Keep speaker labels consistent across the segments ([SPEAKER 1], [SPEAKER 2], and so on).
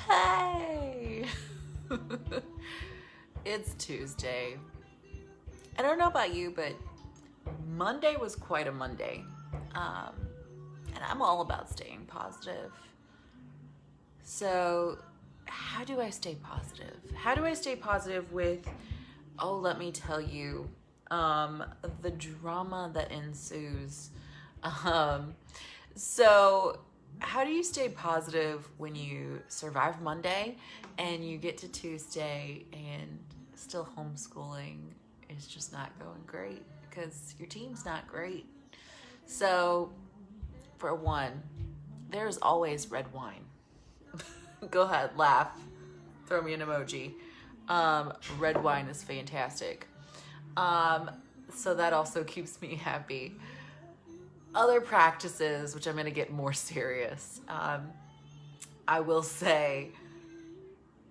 [SPEAKER 1] Hey! It's Tuesday. I don't know about you, but Monday was quite a Monday. Um, and I'm all about staying positive. So, how do I stay positive? How do I stay positive with, let me tell you, the drama that ensues? Um, so, how do you stay positive when you survive Monday and you get to Tuesday and still homeschooling is just not going great because your team's not great? So, for one, there's always red wine. Go ahead, laugh, throw me an emoji. Red wine is fantastic. So that also keeps me happy. Other practices, which I'm going to get more serious. I will say,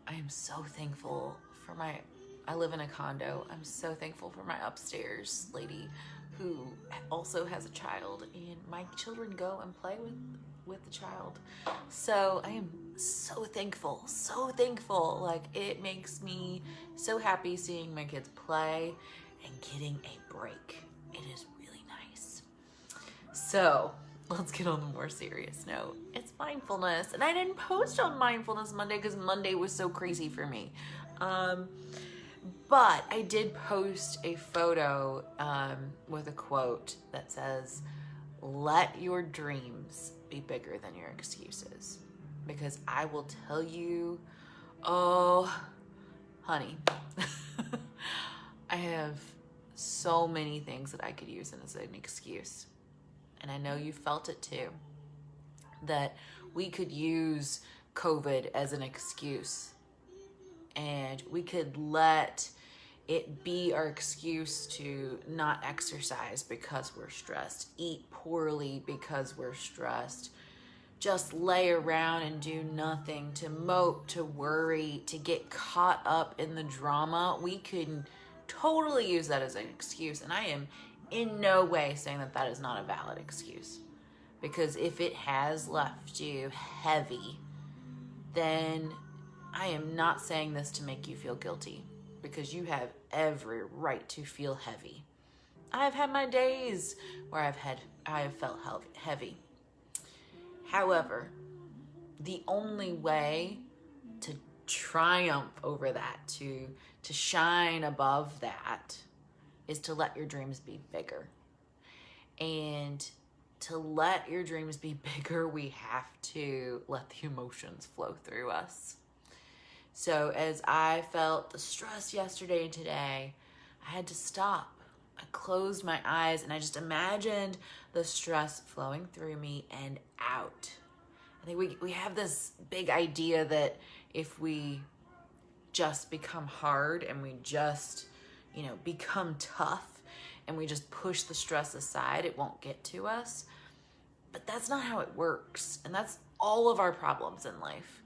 [SPEAKER 1] I am so thankful for I live in a condo. I'm so thankful for my upstairs lady who also has a child, and my children go and play with the child. So I am so thankful, so thankful. Like, it makes me so happy seeing my kids play and getting a break. It is really nice. So let's get on the more serious note. It's mindfulness. And I didn't post on Mindfulness Monday because Monday was so crazy for me. But I did post a photo with a quote that says, "Let your dreams be bigger than your excuses." Because I will tell you, oh, honey, I have so many things that I could use as an excuse. And I know you felt it too, that we could use COVID as an excuse. And we could let it be our excuse to not exercise because we're stressed, eat poorly because we're stressed, just lay around and do nothing, to mope, to worry, to get caught up in the drama. We could totally use that as an excuse. And I am in no way saying that that is not a valid excuse. Because if it has left you heavy, then I am not saying this to make you feel guilty, because you have every right to feel heavy. I've had my days where I have felt heavy. However, the only way to triumph over that, to shine above that, is to let your dreams be bigger. And to let your dreams be bigger, we have to let the emotions flow through us. So as I felt the stress yesterday and today, I had to stop. I closed my eyes and I just imagined the stress flowing through me and out. I think we have this big idea that if we just become hard and we just, become tough and we just push the stress aside, it won't get to us. But that's not how it works. And that's all of our problems in life.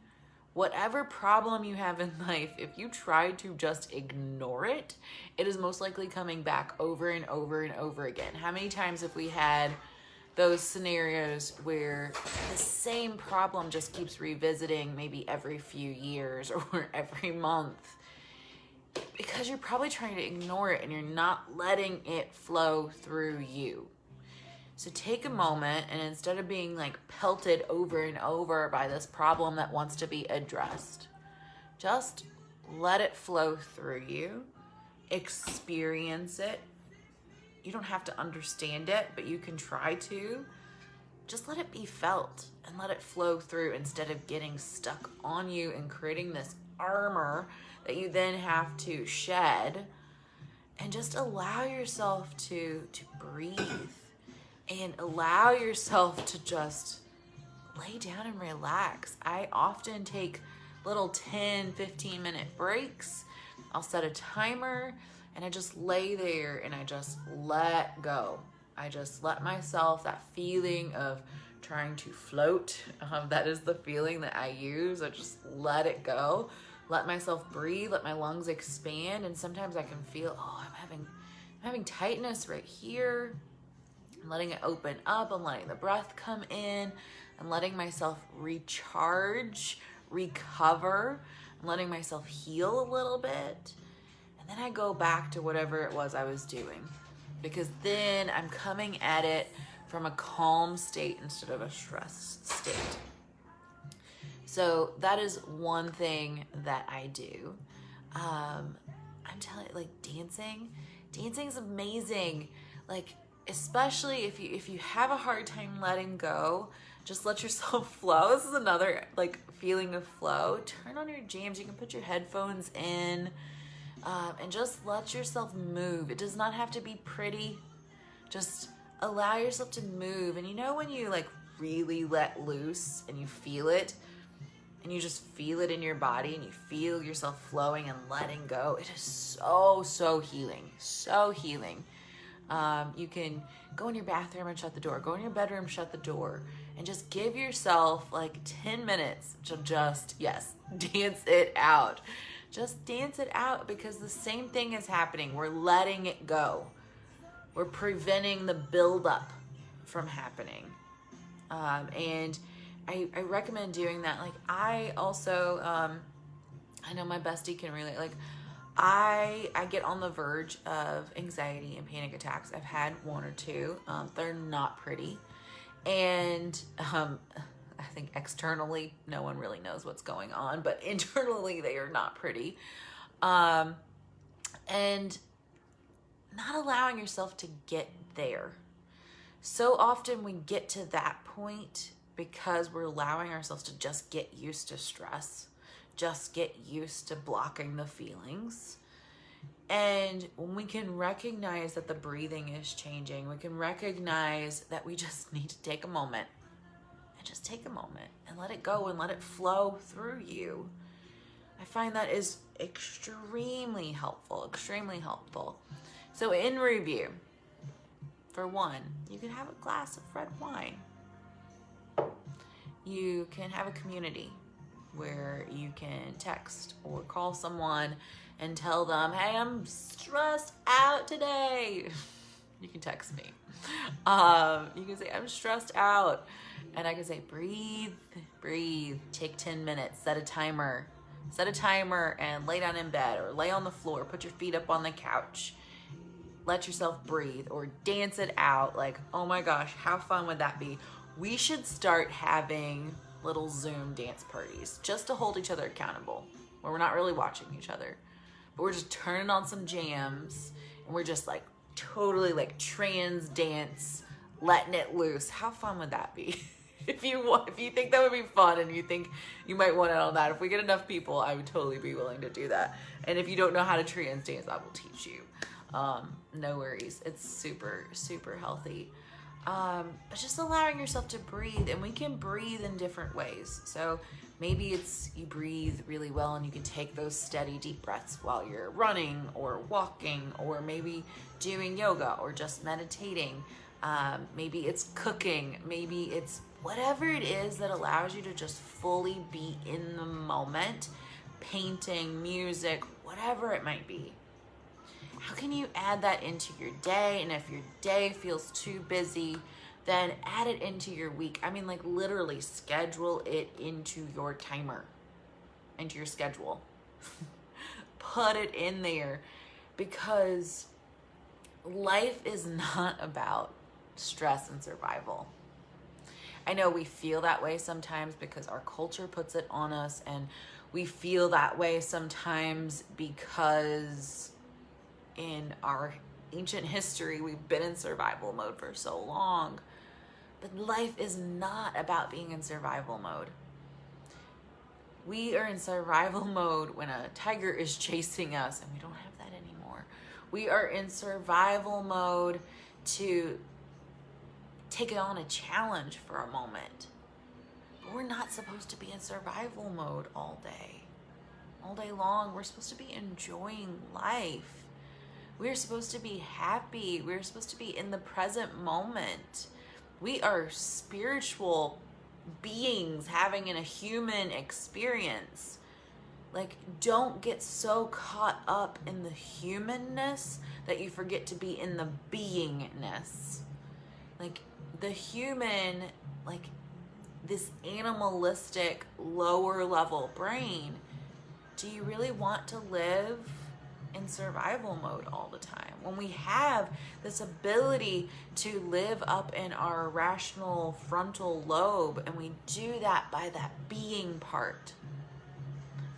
[SPEAKER 1] Whatever problem you have in life, if you try to just ignore it, it is most likely coming back over and over and over again. How many times have we had those scenarios where the same problem just keeps revisiting, maybe every few years or every month? Because you're probably trying to ignore it and you're not letting it flow through you. So take a moment, and instead of being pelted over and over by this problem that wants to be addressed, just let it flow through you, experience it. You don't have to understand it, but you can try to. Just let it be felt and let it flow through instead of getting stuck on you and creating this armor that you then have to shed. And just allow yourself to breathe. And allow yourself to just lay down and relax. I often take little 10, 15-minute breaks. I'll set a timer and I just lay there and I just let go. I just let myself, that feeling of trying to float, that is the feeling that I use. I just let it go. Let myself breathe, let my lungs expand. And sometimes I can feel, I'm having tightness right here. I'm letting it open up. I'm letting the breath come in. I'm letting myself recharge, recover, letting myself heal a little bit. And then I go back to whatever it was I was doing, because then I'm coming at it from a calm state instead of a stressed state. So that is one thing that I do. I'm telling you, like, dancing is amazing. Like, especially if you have a hard time letting go, just let yourself flow. This is another like feeling of flow. Turn on your jams. You can put your headphones in, and just let yourself move. It does not have to be pretty. Just allow yourself to move. And you know when you like really let loose and you feel it, and you just feel it in your body, and you feel yourself flowing and letting go, it is so healing, so healing. You can go in your bathroom and shut the door, go in your bedroom, shut the door, and just give yourself like 10 minutes to just, yes, dance it out. Just dance it out, because the same thing is happening. We're letting it go. We're preventing the buildup from happening. And I recommend doing that. Like, I also, I know my bestie can relate. Like, I get on the verge of anxiety and panic attacks. I've had one or two. They're not pretty. And I think externally, no one really knows what's going on, but internally they are not pretty. And not allowing yourself to get there. So often we get to that point because we're allowing ourselves to just get used to stress, just get used to blocking the feelings. And when we can recognize that the breathing is changing, we can recognize that we just need to take a moment, and just take a moment and let it go and let it flow through you. I find that is extremely helpful, extremely helpful. So in review, for one, you can have a glass of red wine. You can have a community where you can text or call someone and tell them, hey, I'm stressed out today. You can text me. You can say, I'm stressed out. And I can say, breathe, take 10 minutes, set a timer and lay down in bed or lay on the floor, put your feet up on the couch. Let yourself breathe or dance it out. Like, oh my gosh, how fun would that be? We should start having little Zoom dance parties just to hold each other accountable, where we're not really watching each other, but we're just turning on some jams and we're just like totally like trans dance, letting it loose. How fun would that be? If you think that would be fun and you think you might want it on that, if we get enough people, I would totally be willing to do that. And if you don't know how to trans dance, I will teach you. No worries. It's super, super healthy. But just allowing yourself to breathe, and we can breathe in different ways. So maybe it's you breathe really well and you can take those steady deep breaths while you're running or walking, or maybe doing yoga or just meditating. Maybe it's cooking, maybe it's whatever it is that allows you to just fully be in the moment, painting, music, whatever it might be. How can you add that into your day? And if your day feels too busy, then add it into your week. I mean, like literally schedule it into your timer, into your schedule. Put it in there, because life is not about stress and survival. I know we feel that way sometimes because our culture puts it on us, and we feel that way sometimes because in our ancient history, we've been in survival mode for so long. But life is not about being in survival mode. We are in survival mode when a tiger is chasing us, and we don't have that anymore. We are in survival mode to take on a challenge for a moment. But we're not supposed to be in survival mode all day. All day long, we're supposed to be enjoying life. We're supposed to be happy. We're supposed to be in the present moment. We are spiritual beings having a human experience. Like, don't get so caught up in the humanness that you forget to be in the beingness. Like, the human, like, this animalistic, lower level brain, do you really want to live in survival mode all the time? When we have this ability to live up in our rational frontal lobe, and we do that by that being part.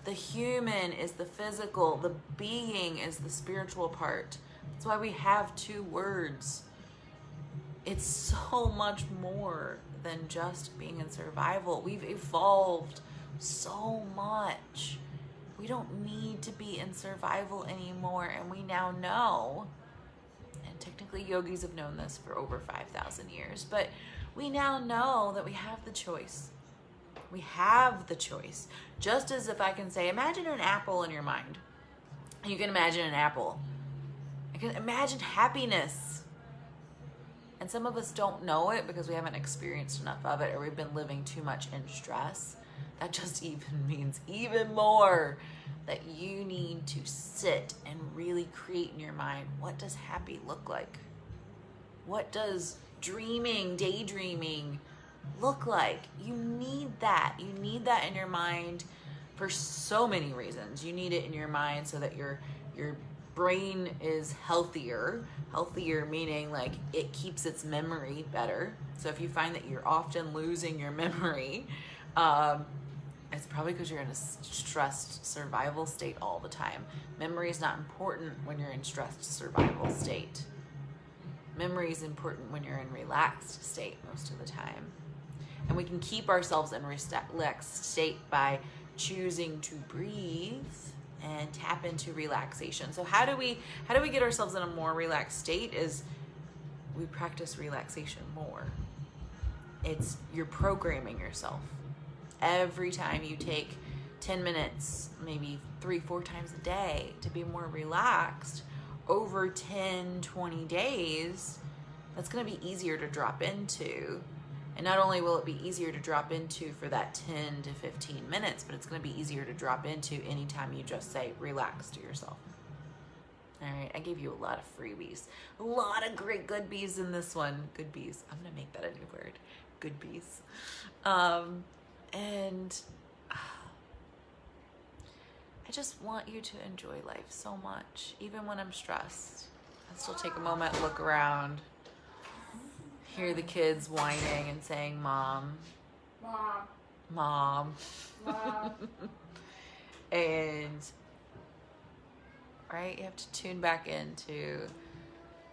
[SPEAKER 1] The human is the physical, the being is the spiritual part. That's why we have two words. It's so much more than just being in survival. We've evolved so much. We don't need to be in survival anymore, and we now know, and technically yogis have known this for over 5,000 years, but we now know that we have the choice. We have the choice. Just as if I can say, imagine an apple in your mind. You can imagine an apple. I can imagine happiness. And some of us don't know it because we haven't experienced enough of it, or we've been living too much in stress. That just even means even more that you need to sit and really create in your mind, what does happy look like? What does dreaming, daydreaming look like? You need that. You need that in your mind for so many reasons. You need it in your mind so that your brain is healthier meaning like it keeps its memory better. So if you find that you're often losing your memory, it's probably because you're in a stressed survival state all the time. Memory is not important when you're in stressed survival state. Memory is important when you're in relaxed state most of the time. And we can keep ourselves in relaxed state by choosing to breathe and tap into relaxation. So how do we get ourselves in a more relaxed state? Is we practice relaxation more. It's you're programming yourself. Every time you take 10 minutes, maybe 3-4 times a day to be more relaxed, over 10-20 days, that's going to be easier to drop into. And not only will it be easier to drop into for that 10 to 15 minutes, but it's going to be easier to drop into anytime you just say relax to yourself. All right, I gave you a lot of freebies. A lot of great good bees in this one. Good bees. I'm going to make that a new word. Good bees. And I just want you to enjoy life so much, even when I'm stressed. I still take a moment, look around, hear the kids whining and saying, Mom, Mom, Mom. Mom. And, right, you have to tune back into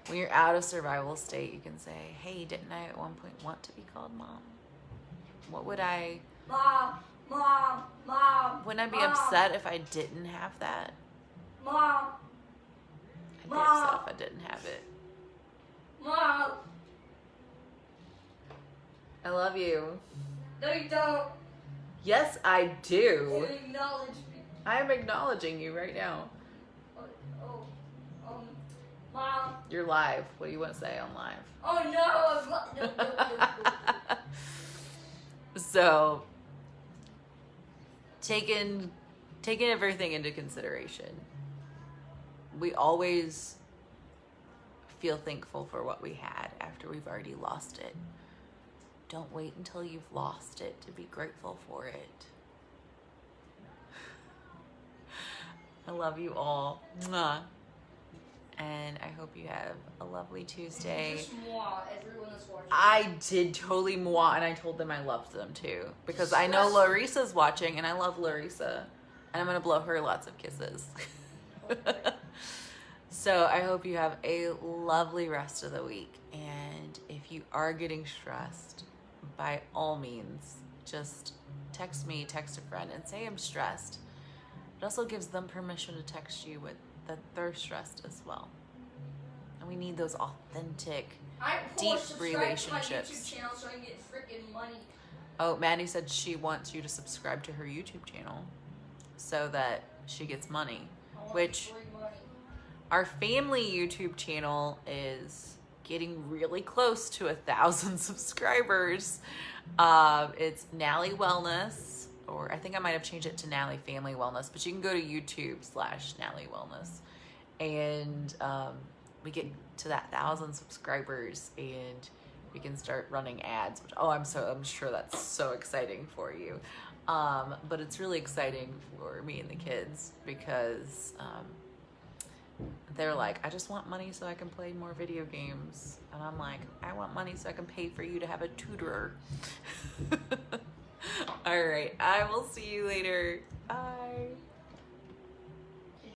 [SPEAKER 1] when you're out of survival state, you can say, hey, didn't I at one point want to be called Mom? What would I... Mom, Mom, Mom. Wouldn't I be upset if I didn't have that? Mom. I'd be upset if I didn't have it. Mom. I love you. No, you don't. Yes, I do. You acknowledge me. I'm acknowledging you right now. Mom. You're live. What do you want to say on live? Oh, no. So, taking everything into consideration, we always feel thankful for what we had after we've already lost it. Don't wait until you've lost it to be grateful for it. I love you all. Mwah. And I hope you have a lovely Tuesday. Just moi, everyone that's watching. I did totally moi, and I told them I loved them too. Because I know Larissa's watching, and I love Larissa. And I'm going to blow her lots of kisses. Okay. So I hope you have a lovely rest of the week. And if you are getting stressed, by all means, just text me, text a friend, and say I'm stressed. It also gives them permission to text you with that they're stressed as well. And we need those authentic, deep relationships. To my YouTube channel so I can get freaking money. Oh, Maddie said she wants you to subscribe to her YouTube channel so that she gets money. Which money. Our family YouTube channel is getting really close to 1,000 subscribers. It's Nally Wellness. Or I think I might have changed it to Nally Family Wellness, but you can go to YouTube/Nally Wellness. And we get to that 1,000 subscribers, and we can start running ads, which, oh, I'm sure that's so exciting for you. But it's really exciting for me and the kids because they're like, I just want money so I can play more video games. And I'm like, I want money so I can pay for you to have a tutor. All right, I will see you later. Bye.